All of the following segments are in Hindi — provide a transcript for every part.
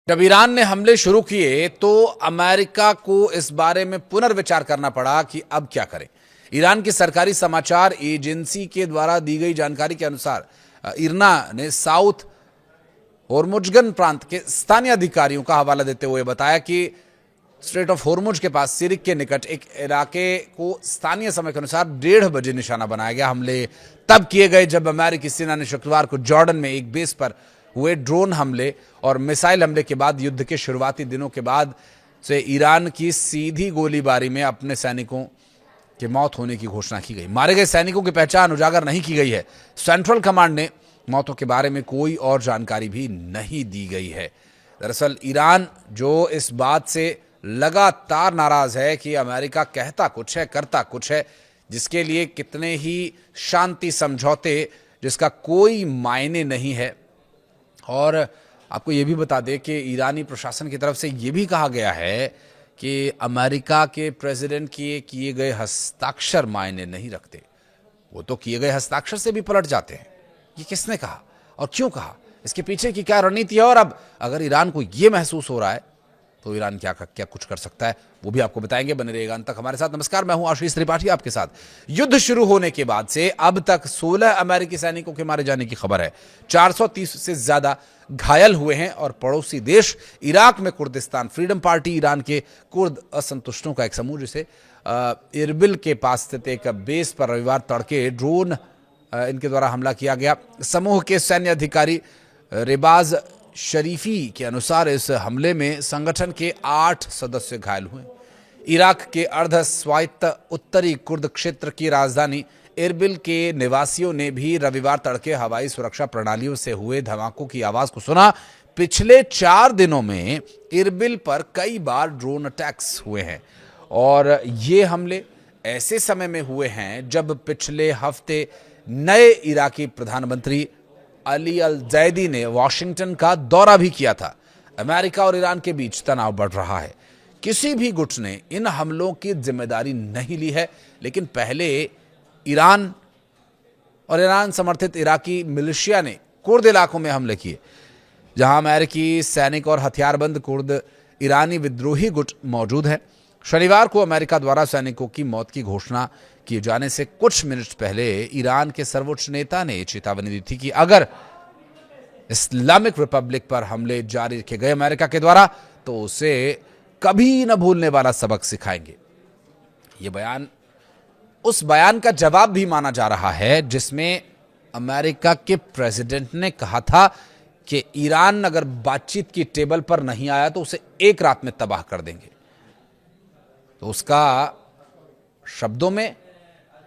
जब ईरान ने हमले शुरू किए तो अमेरिका को इस बारे में पुनर्विचार करना पड़ा कि अब क्या करें। ईरान की सरकारी समाचार एजेंसी के द्वारा दी गई जानकारी के अनुसार इरना ने साउथ होर्मुजगन प्रांत के स्थानीय अधिकारियों का हवाला देते हुए बताया कि स्ट्रेट ऑफ होर्मुज के पास सिरिक के निकट एक इलाके को स्थानीय समय के अनुसार 1:30 बजे निशाना बनाया गया। हमले तब किए गए जब अमेरिकी सेना ने शुक्रवार को जॉर्डन में एक बेस पर हुए ड्रोन हमले और मिसाइल हमले के बाद युद्ध के शुरुआती दिनों के बाद से ईरान की सीधी गोलीबारी में अपने सैनिकों की मौत होने की घोषणा की गई। मारे गए सैनिकों की पहचान उजागर नहीं की गई है। सेंट्रल कमांड ने मौतों के बारे में कोई और जानकारी भी नहीं दी गई है। दरअसल ईरान जो इस बात से लगातार नाराज है कि अमेरिका कहता कुछ है करता कुछ है, जिसके लिए कितने ही शांति समझौते जिसका कोई मायने नहीं है। और आपको यह भी बता दें कि ईरानी प्रशासन की तरफ से यह भी कहा गया है कि अमेरिका के प्रेसिडेंट के किए गए हस्ताक्षर मायने नहीं रखते, वो तो किए गए हस्ताक्षर से भी पलट जाते हैं। ये किसने कहा और क्यों कहा, इसके पीछे की क्या रणनीति है, और अब अगर ईरान को यह महसूस हो रहा है तो ईरान क्या कुछ कर सकता है, वो भी आपको बताएंगे। बने रहिएगा अंत तक हमारे साथ। नमस्कार, मैं हूं आशीष त्रिपाठी आपके साथ। युद्ध शुरू होने के बाद से अब तक 16 अमेरिकी सैनिकों के मारे जाने की खबर है। 430 से ज्यादा घायल हुए हैं और पड़ोसी देश इराक में कुर्दिस्तान फ्रीडम पार्टी ईरान के कुर्द असंतुष्टों का एक समूह जिसे इरबिल के पास स्थित एक बेस पर रविवार तड़के ड्रोन इनके द्वारा हमला किया गया। समूह के सैन्य अधिकारी रिबाज शरीफी के अनुसार इस हमले में संगठन के 8 सदस्य घायल हुए। इराक के अर्ध स्वायत्त उत्तरी कुर्द क्षेत्र की राजधानी इरबिल के निवासियों ने भी रविवार तड़के हवाई सुरक्षा प्रणालियों से हुए धमाकों की आवाज को सुना। पिछले 4 दिनों में इरबिल पर कई बार ड्रोन अटैक्स हुए हैं और ये हमले ऐसे समय में हुए हैं जब पिछले हफ्ते नए इराकी प्रधानमंत्री अली अल जैदी ने वॉशिंगटन का दौरा भी किया था। अमेरिका और ईरान के बीच तनाव बढ़ रहा है। किसी भी गुट ने इन हमलों की जिम्मेदारी नहीं ली है, लेकिन पहले ईरान और ईरान समर्थित इराकी मिलिशिया ने कुर्द इलाकों में हमले किए, जहां अमेरिकी सैनिक और हथियारबंद कुर्द ईरानी विद्रोही गुट मौजूद हैं। शनिवार को अमेरिका द्वारा सैनिकों की मौत की घोषणा किए जाने से कुछ मिनट पहले ईरान के सर्वोच्च नेता ने चेतावनी दी थी कि अगर इस्लामिक रिपब्लिक पर हमले जारी रखे गए अमेरिका के द्वारा तो उसे कभी न भूलने वाला सबक सिखाएंगे। यह बयान उस बयान का जवाब भी माना जा रहा है जिसमें अमेरिका के प्रेसिडेंट ने कहा था कि ईरान अगर बातचीत की टेबल पर नहीं आया तो उसे एक रात में तबाह कर देंगे। तो उसका शब्दों में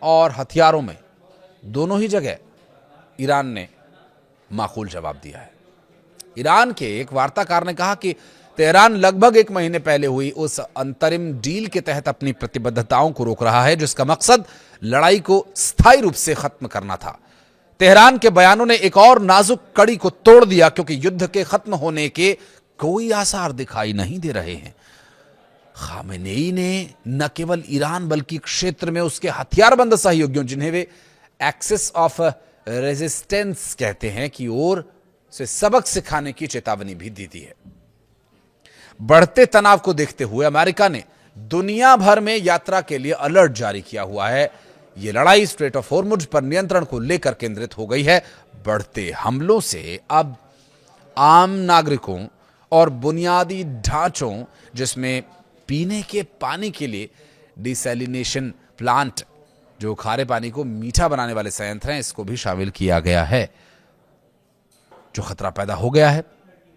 और हथियारों में दोनों ही जगह ईरान ने माकूल जवाब दिया है। ईरान के एक वार्ताकार ने कहा कि तेहरान लगभग 1 महीने पहले हुई उस अंतरिम डील के तहत अपनी प्रतिबद्धताओं को रोक रहा है जिसका मकसद लड़ाई को स्थायी रूप से खत्म करना था। तेहरान के बयानों ने एक और नाजुक कड़ी को तोड़ दिया क्योंकि युद्ध के खत्म होने के कोई आसार दिखाई नहीं दे रहे हैं। खामेनेई ने न केवल ईरान बल्कि क्षेत्र में उसके हथियारबंद सहयोगियों, जिन्हें वे एक्सिस ऑफ रेजिस्टेंस कहते हैं, की ओर से सबक सिखाने की चेतावनी भी दी थी है। बढ़ते तनाव को देखते हुए अमेरिका ने दुनिया भर में यात्रा के लिए अलर्ट जारी किया हुआ है। यह लड़ाई स्ट्रेट ऑफ होर्मुज पर नियंत्रण को लेकर केंद्रित हो गई है। बढ़ते हमलों से अब आम नागरिकों और बुनियादी ढांचों, जिसमें पीने के पानी के लिए डिसैलिनेशन प्लांट, जो खारे पानी को मीठा बनाने वाले संयंत्र हैं, इसको भी शामिल किया गया है, जो खतरा पैदा हो गया है।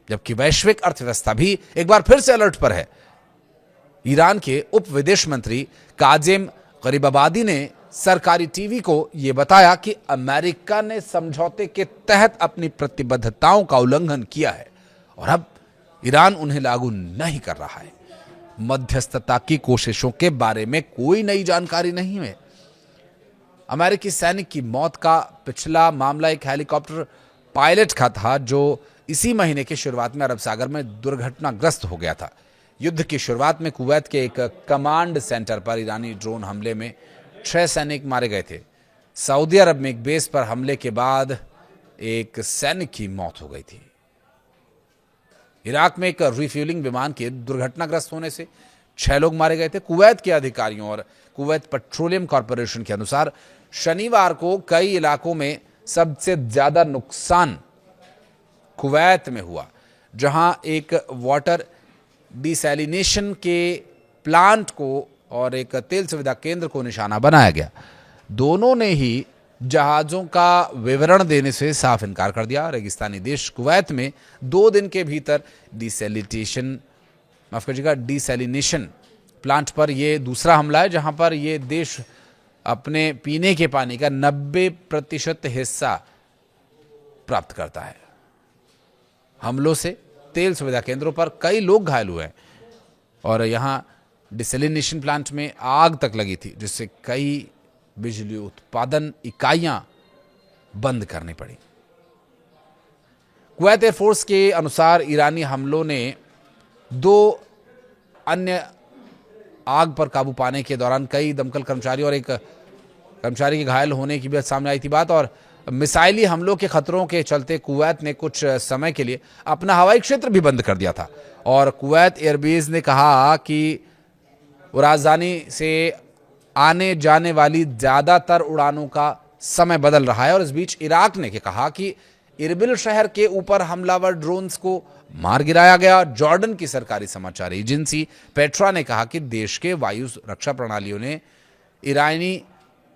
जबकि वैश्विक अर्थव्यवस्था भी एक बार फिर से अलर्ट पर है। ईरान के उप विदेश मंत्री काजेम गरीबाबादी ने सरकारी टीवी को यह बताया कि अमेरिका ने समझौते के तहत अपनी प्रतिबद्धताओं का उल्लंघन किया है और अब ईरान उन्हें लागू नहीं कर रहा है। मध्यस्थता की कोशिशों के बारे में कोई नई जानकारी नहीं है। अमेरिकी सैनिक की मौत का पिछला मामला एक हेलीकॉप्टर पायलट का था जो इसी महीने की शुरुआत में अरब सागर में दुर्घटनाग्रस्त हो गया था। युद्ध की शुरुआत में कुवैत के एक कमांड सेंटर पर ईरानी ड्रोन हमले में 6 सैनिक मारे गए थे। सऊदी अरब में एक बेस पर हमले के बाद एक सैनिक की मौत हो गई थी। इराक में एक रिफ्यूलिंग विमान के दुर्घटनाग्रस्त होने से 6 लोग मारे गए थे। कुवैत के अधिकारियों और कुवैत पेट्रोलियम कॉरपोरेशन के अनुसार शनिवार को कई इलाकों में सबसे ज्यादा नुकसान कुवैत में हुआ, जहां एक वाटर डिसैलिनेशन के प्लांट को और एक तेल सुविधा केंद्र को निशाना बनाया गया। दोनों ने ही जहाजों का विवरण देने से साफ इनकार कर दिया। रेगिस्तानी देश कुवैत में 2 दिन के भीतर डिसैलिनेशन प्लांट पर यह दूसरा हमला है, जहां पर यह देश अपने पीने के पानी का 90% हिस्सा प्राप्त करता है। हमलों से तेल सुविधा केंद्रों पर कई लोग घायल हुए हैं और यहां डिसैलिनेशन प्लांट में आग तक लगी थी, जिससे कई बिजली उत्पादन इकाइयां बंद करनी पड़ी। कुवैत एयरफोर्स के अनुसार ईरानी हमलों ने 2 अन्य आग पर काबू पाने के दौरान कई दमकल कर्मचारियों और एक कर्मचारी के घायल होने की भी सामने आई थी बात। और मिसाइली हमलों के खतरों के चलते कुवैत ने कुछ समय के लिए अपना हवाई क्षेत्र भी बंद कर दिया था और कुवैत एयरबेस ने कहा कि वो राजधानी से आने जाने वाली ज्यादातर उड़ानों का समय बदल रहा है। और इस बीच इराक ने कहा कि इरबिल शहर के ऊपर हमलावर ड्रोन्स को मार गिराया गया। जॉर्डन की सरकारी समाचार एजेंसी पेट्रा ने कहा कि देश के वायु रक्षा प्रणालियों ने ईरानी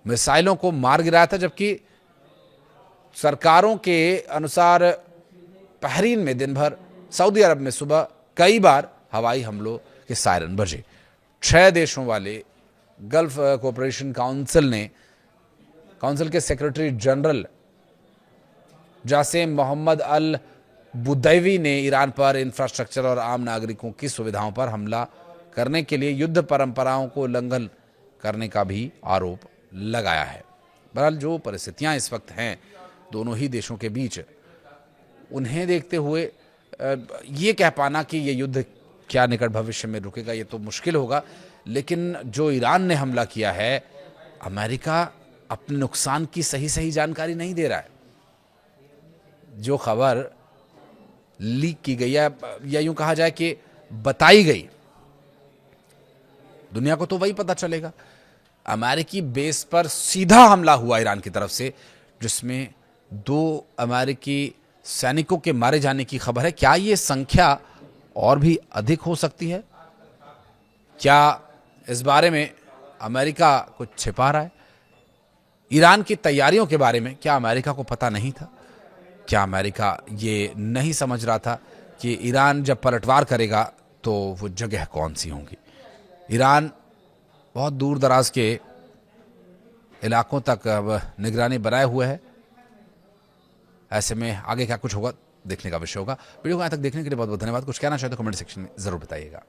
मिसाइलों को मार गिराया था, जबकि सरकारों के अनुसार बहरीन में दिन भर, सऊदी अरब में सुबह कई बार हवाई हमलों के सायरन बजे। 6 देशों वाले गल्फ कोऑपरेशन काउंसिल के सेक्रेटरी जनरल जासेम मोहम्मद अल बुदैवी ने ईरान पर इंफ्रास्ट्रक्चर और आम नागरिकों की सुविधाओं पर हमला करने के लिए युद्ध परंपराओं को उल्लंघन करने का भी आरोप लगाया है। बहरहाल जो परिस्थितियां इस वक्त हैं दोनों ही देशों के बीच, उन्हें देखते हुए ये कह पाना कि ये युद्ध क्या निकट भविष्य में रुकेगा ये तो मुश्किल होगा। लेकिन जो ईरान ने हमला किया है, अमेरिका अपने नुकसान की सही जानकारी नहीं दे रहा है। जो खबर लीक की गई है या यूं कहा जाए कि बताई गई, दुनिया को तो वही पता चलेगा। अमेरिकी बेस पर सीधा हमला हुआ ईरान की तरफ से, जिसमें 2 अमेरिकी सैनिकों के मारे जाने की खबर है। क्या ये संख्या और भी अधिक हो सकती है? क्या इस बारे में अमेरिका कुछ छिपा रहा है? ईरान की तैयारियों के बारे में क्या अमेरिका को पता नहीं था? क्या अमेरिका ये नहीं समझ रहा था कि ईरान जब पलटवार करेगा तो वो जगह कौन सी होंगी? ईरान बहुत दूर दराज के इलाकों तक अब निगरानी बनाए हुए है। ऐसे में आगे क्या कुछ होगा देखने का विषय होगा। वीडियो को यहाँ तक देखने के लिए बहुत बहुत धन्यवाद। कुछ कहना चाहे तो कमेंट सेक्शन में जरूर बताइएगा।